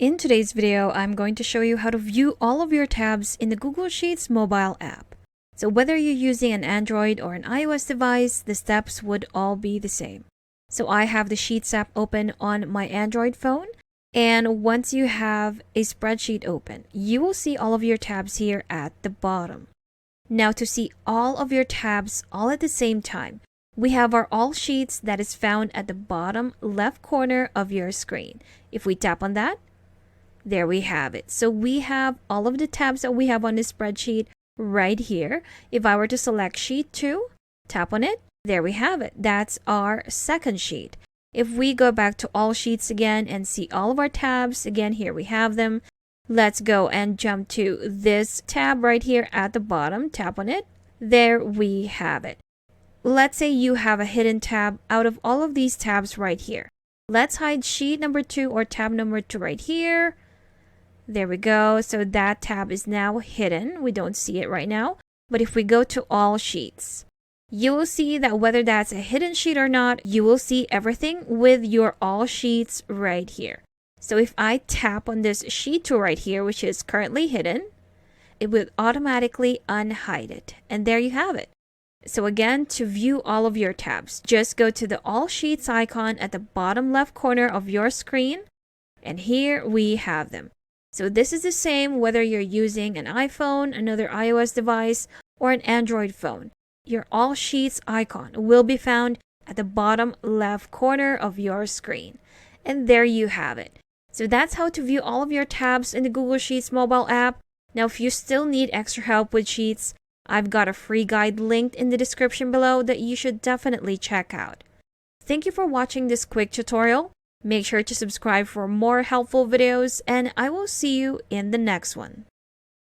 In today's video, I'm going to show you how to view all of your tabs in the Google Sheets mobile app. So whether you're using an Android or an iOS device, the steps would all be the same. So I have the Sheets app open on my Android phone. And once you have a spreadsheet open, you will see all of your tabs here at the bottom. Now to see all of your tabs all at the same time, we have our All Sheets that is found at the bottom left corner of your screen. If we tap on that, there we have it. So we have all of the tabs that we have on this spreadsheet right here. If I were to select Sheet 2, tap on it, there we have it. That's our second sheet. If we go back to All Sheets again and see all of our tabs, again, here we have them. Let's go and jump to this tab right here at the bottom. Tap on it. There we have it. Let's say you have a hidden tab out of all of these tabs right here. Let's hide sheet number 2 or tab number 2 right here. There we go. So that tab is now hidden. We don't see it right now. But if we go to All Sheets, you will see that whether that's a hidden sheet or not, you will see everything with your All Sheets right here. So if I tap on this sheet 2 right here, which is currently hidden, it will automatically unhide it. And there you have it. So again, to view all of your tabs, just go to the All Sheets icon at the bottom left corner of your screen. And here we have them. So this is the same whether you're using an iPhone, another iOS device, or an Android phone. Your All Sheets icon will be found at the bottom left corner of your screen. And there you have it. So that's how to view all of your tabs in the Google Sheets mobile app. Now, if you still need extra help with Sheets, I've got a free guide linked in the description below that you should definitely check out. Thank you for watching this quick tutorial. Make sure to subscribe for more helpful videos, and I will see you in the next one.